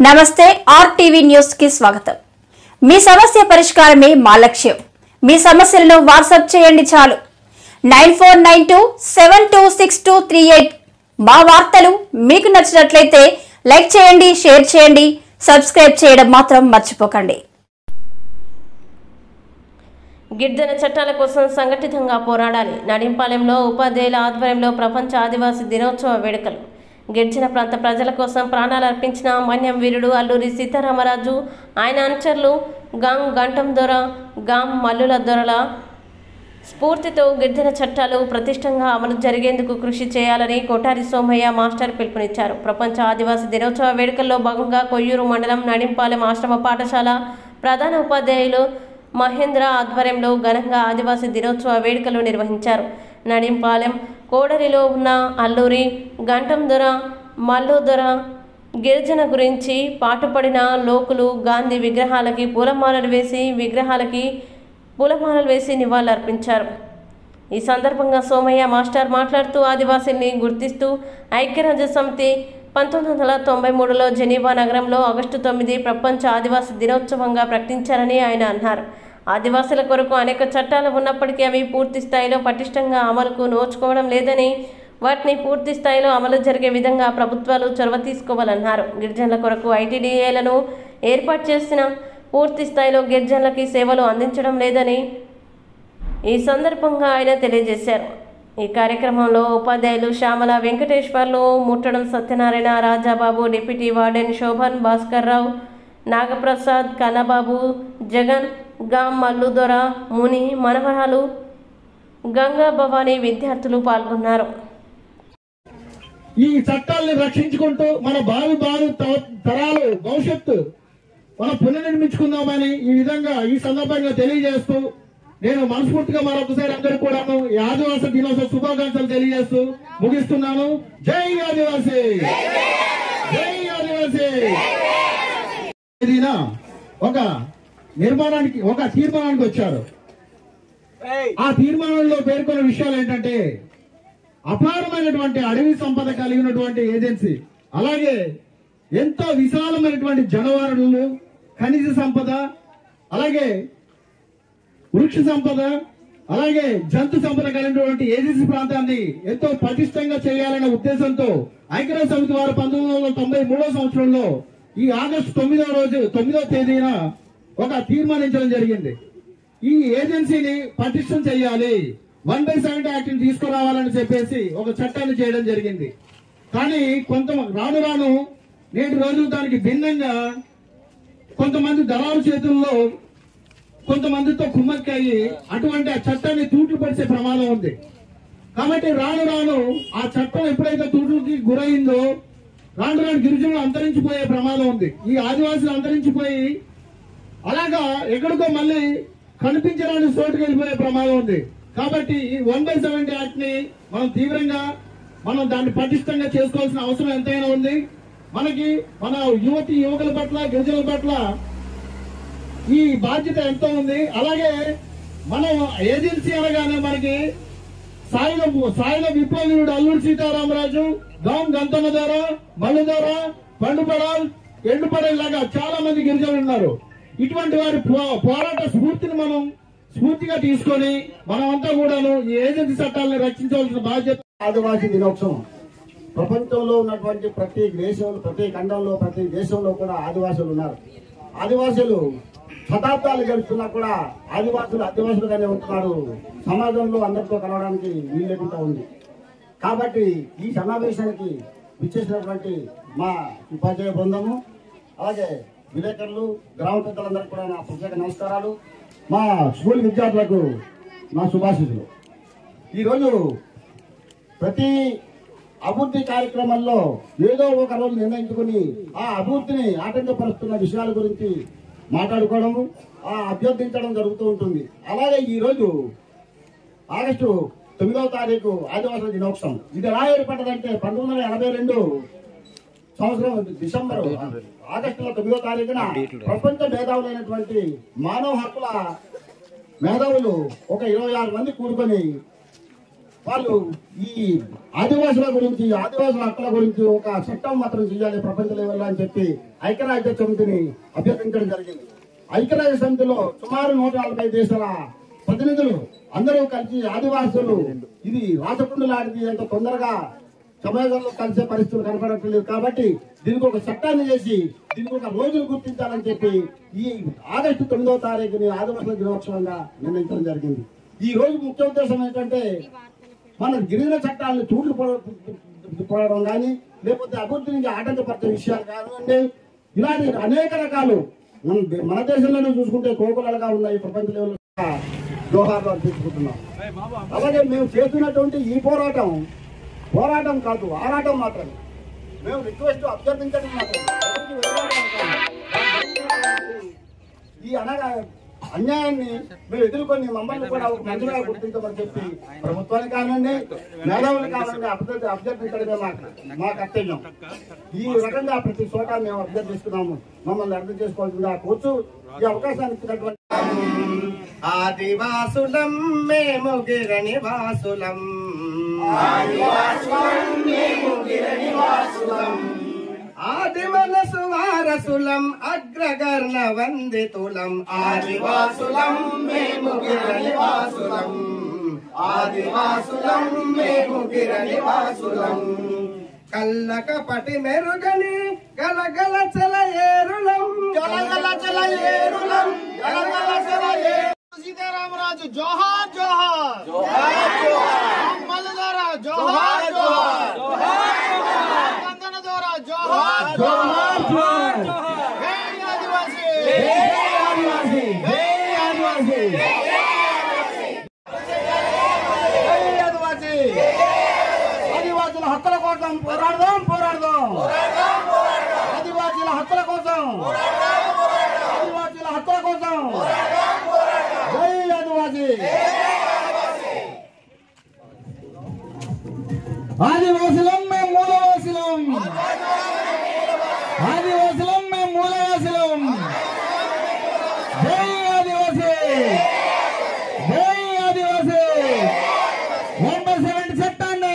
నమస్తే RTV news కి స్వాగతం। మీ సమస్య పరిష్కారమే మా లక్ష్యం। మీ సమస్యలను వాట్సాప్ చేయండి చాలు 9492726238। మా వార్తలు మీకు నచ్చినట్లయితే లైక్ చేయండి, షేర్ చేయండి, సబ్స్క్రైబ్ చేయడం మాత్రం మర్చిపోకండి। గిరిజన చట్టాల కోసం సంఘటితంగా పోరాడాలి। నడింపాలెంలో ఉపాధ్యాయుల ఆధ్వర్యంలో ప్రపంచ ఆదివాసీ దినోత్సవ వేడుకలు। గిరిజన ప్రాంత ప్రజల కోసం ప్రాణాలు అర్పించిన మన్యం వీరుడు అల్లూరి సీతారామరాజు, ఆయన అనుచరులు గాం గంటం దొర, గాం మల్లుల దొరల స్ఫూర్తితో గిరిజన చట్టాలు ప్రతిష్టంగా అమలు జరిగేందుకు కృషి చేయాలని కోటారి సోమయ్య మాస్టర్ పిలుపునిచ్చారు। ప్రపంచ ఆదివాసీ దినోత్సవ వేడుకల్లో భాగంగా కొయ్యూరు మండలం నడింపాలెం ఆశ్రమ పాఠశాల ప్రధాన ఉపాధ్యాయులు మహేంద్ర ఆధ్వర్యంలో ఘనంగా ఆదివాసీ దినోత్సవ వేడుకలు నిర్వహించారు। నడింపాలెం కోడలిలో ఉన్న అల్లూరి గంటం దొర, మల్లు దొర గిరిజన గురించి పాటుపడిన లోకులు గాంధీ విగ్రహాలకి పూలమాలలు వేసి నివాళులర్పించారు। ఈ సందర్భంగా సోమయ్య మాస్టర్ మాట్లాడుతూ ఆదివాసీల్ని గుర్తిస్తూ ఐక్యరాజ్య సమితి 1993లో జెనీవా నగరంలో ఆగస్టు 9 ప్రపంచ ఆదివాసీ దినోత్సవంగా ప్రకటించారని ఆయన అన్నారు। ఆదివాసుల కొరకు అనేక చట్టాలు ఉన్నప్పటికీ అవి పూర్తి స్థాయిలో పటిష్టంగా అమలుకు నోచుకోవడం లేదని, వాటిని పూర్తి స్థాయిలో అమలు జరిగే విధంగా ప్రభుత్వాలు చొరవ తీసుకోవాలన్నారు। గిరిజనుల కొరకు ఐటీడీఏలను ఏర్పాటు చేసిన పూర్తి స్థాయిలో గిరిజనులకి సేవలు అందించడం లేదని ఈ సందర్భంగా ఆయన తెలియజేశారు। ఈ కార్యక్రమంలో ఉపాధ్యాయులు శ్యామల, వెంకటేశ్వర్లు, ముట్టడం సత్యనారాయణ, రాజాబాబు, డిప్యూటీ వార్డెన్ శోభన్, భాస్కర్రావు, నాగప్రసాద్, కన్నబాబు, జగన్, గాం మల్లుదొర, ముని, మనవరాలు, గంగా భవానీ విద్యార్థులు పాల్గొన్నారు। ఈ చట్టాలను రక్షించుకుంటూ మన భావి తరాలు భవిష్యత్తు మనం పునర్నిర్మించుకుందామని ఈ విధంగా ఈ సందర్భంగా తెలియజేస్తూ నేను మనస్ఫూర్తిగా మరొకసారి అందరికీ కూడాను ఈ ఆదివాసీ దినోత్సవ శుభాకాంక్షలు తెలియజేస్తూ ముగిస్తున్నాను। జై ఆదివాసీ, జై ఆదివాసీ। ఒక తీర్మానానికి వచ్చారు। ఆ తీర్మానంలో పేర్కొన్న విషయాలు ఏంటంటే అపారమైనటువంటి అడవి సంపద కలిగినటువంటి ఏజెన్సీ, అలాగే ఎంతో విశాలమైనటువంటి జనవనరులు, ఖనిజ సంపద, అలాగే వృక్ష సంపద, అలాగే జంతు సంపద కలిగినటువంటి ఏజెన్సీ ప్రాంతాన్ని ఎంతో పటిష్టంగా చేయాలనే ఉద్దేశంతో ఐక్యరాజ్య సమితి వారు 1993 సంవత్సరంలో ఈ ఆగస్టు 9వ తేదీన ఒక తీర్మానించడం జరిగింది। ఈ ఏజెన్సీని పటిష్టం చేయాలి, 1/70 యాక్ట్ ని తీసుకురావాలని చెప్పేసి ఒక చట్టాన్ని చేయడం జరిగింది। కానీ రాను నేటి రోజు దానికి భిన్నంగా కొంతమంది దళారు చేతుల్లో కొంతమందితో కుమ్మక్కయ్యి అటువంటి ఆ చట్టాన్ని తూట్లు పరిచే ప్రమాదం ఉంది। కాబట్టి రాను ఆ చట్టం ఎప్పుడైతే తూట్లకి గురైందో రాను గిరిజనులు అంతరించిపోయే ప్రమాదం ఉంది। ఈ ఆదివాసులు అంతరించిపోయి అలాగా ఎక్కడికో మళ్ళీ కనిపించడానికి చోటుకు వెళ్ళిపోయే ప్రమాదం ఉంది। కాబట్టి ఈ 1/70 యాక్ట్ ని మనం తీవ్రంగా దాన్ని పటిష్టంగా చేసుకోవాల్సిన అవసరం ఎంతైనా ఉంది। మనకి మన యువకుల పట్ల, గిరిజనుల పట్ల ఈ బాధ్యత ఎంతో ఉంది। అలాగే మనం ఏజెన్సీ అనగానే మనకి సాయుధ విప్లవీరుడు అల్లూరి సీతారామరాజు, గాం గంతమ్మ ద్వారా, మల్లు ద్వారా, పండుపడాల్, ఎండుపడాల్ లాగా చాలా మంది గిరిజనులు ఉన్నారు। ఇటువంటి వారి పోరాట స్ఫూర్తిని మనం స్ఫూర్తిగా తీసుకొని మనమంతా కూడాను ఈ ఏజెన్సీ చట్టాలను రక్షించవలసిన బాధ్యత। ఆదివాసీ దినోత్సవం ప్రపంచంలో ఉన్నటువంటి ప్రతి దేశంలో, ప్రతి ఖండంలో, ప్రతి దేశంలో కూడా ఆదివాసులు ఉన్నారు। ఆదివాసులు శతాబ్దాలు గడుస్తున్నా కూడా ఆదివాసులుగానే ఉంటున్నారు। సమాజంలో అందరితో కలవడానికి వీలు లేకుండా ఉంది। కాబట్టి ఈ సమావేశానికి విచ్చేసినటువంటి మా ఉపాధ్యాయ బృందము, అలాగే విలేకరులు, గ్రామ పెద్దలందరికీ కూడా నా ప్రత్యేక నమస్కారాలు। మా స్కూల్ విద్యార్థులకు నా శుభాశీస్సులు। ఈరోజు ప్రతి అభివృద్ధి కార్యక్రమంలో ఏదో ఒక రోజు నిర్ణయించుకుని ఆ అభివృద్ధిని ఆటంకపరుస్తున్న విషయాల గురించి మాట్లాడుకోవడము, అభ్యర్థించడం జరుగుతూ ఉంటుంది। అలాగే ఈరోజు ఆగస్టు 9వ తారీఖు ఆదివాసుల దినోత్సవం ఇది ఎలా ఏర్పడ్డదంటే 1982 సంవత్సరం డిసెంబర్ ఆగస్టులో 9వ తారీఖున ప్రపంచ మేధావులైనటువంటి మానవ హక్కుల మేధావులు ఒక 26 మంది కూడుకొని వాళ్ళు ఈ ఆదివాసుల గురించి, ఆదివాసుల హక్కుల గురించి ఒక చట్టం మాత్రం చేయాలి ప్రపంచ లెవెల్లో అని చెప్పి ఐక్యరాజ్య సమితిని అభ్యర్థించడం జరిగింది. ఐక్యరాజ్య సమితిలో సుమారు 140 దేశాల ప్రతినిధులు అందరూ కలిసి ఆదివాసులు ఇది రాచకుండు లాంటిది అంత తొందరగా సమాజంలో కలిసే పరిస్థితులు కనపడట్లేదు కాబట్టి దీనికి ఒక చట్టాన్ని చేసి దీనికి ఒక రోజులు గుర్తించాలని చెప్పి ఈ ఆగస్టు 9వ తారీఖుని ఆదివాసుల దినోత్సవంగా నిర్ణయించడం జరిగింది. ఈ రోజు ముఖ్య ఉద్దేశం ఏంటంటే మన గిరిజన చట్టాలను చూట్లు పోవడం కానీ లేకపోతే అభివృద్ధికి ఆటంకపరిచే విషయాలు కానివ్వండి, ఇలాంటి అనేక రకాలు మన దేశంలోనే చూసుకుంటే కోకులగా ఉన్నాయి. ప్రపంచ లెవెల్లో జోహార్లు అర్పించుకుంటున్నాం. అలాగే మేము చేస్తున్నటువంటి ఈ పోరాటం కాదు, ఆరాటం మాత్రమే. మేము రిక్వెస్ట్ అభ్యర్థించడం మాత్రమే. ఈ అన్యాయాన్ని మేము ఎదుర్కొని మమ్మల్ని కూడా ఒక మంచిగా గుర్తించమని చెప్పి ప్రభుత్వానికి కానివ్వండి, మేధావులు కానివ్వండి అభ్యర్థించడమే మా కర్తవ్యం. ఈ రకంగా ప్రతి చోట మేము అభ్యర్థిస్తున్నాము. మమ్మల్ని అర్థం చేసుకోవాల్సిందిగా కోర్చు ఈ అవకాశాన్ని ఇచ్చినటువంటి ఆదివాసులం మేము గిరినివాసులం, ఆది మనసు వారసులం అగ్రగర్ణ వందితులం, ఆదివాసులం మేము గిరినివాసులం, ఆదివాసులం మేము గిరినివాసులం, కల్లక పటి మెరుగని గలగల చల ఏరులం, గలగల చల ఏరులం, గలగల చల ఏరు. సీతారామరాజు జోహార్ జోహార్ జోహార్ జోహార్, మల్లదారా జోహార్ జోహార్ జోహార్ జోహార్, నందన దోరా జోహార్ జోహార్ జోహార్, హే ఆదివాసి హే ఆదివాసి హే ఆదివాసి హే ఆదివాసి, ఆదివాసుల హక్కుల కోసం పోరాడదాం పోరాడదాం, ఆదివాసుల హక్కుల కోసం, ఆదివాసుల హక్కుల కోసం, జై ఆదివాసి. ఆదివాసులం మేము మూలవాసులం, ఆదివాసులం మేము మూలవాసులం. జై ఆదివాసి, జై ఆదివాసి. 1/70 చట్టాన్ని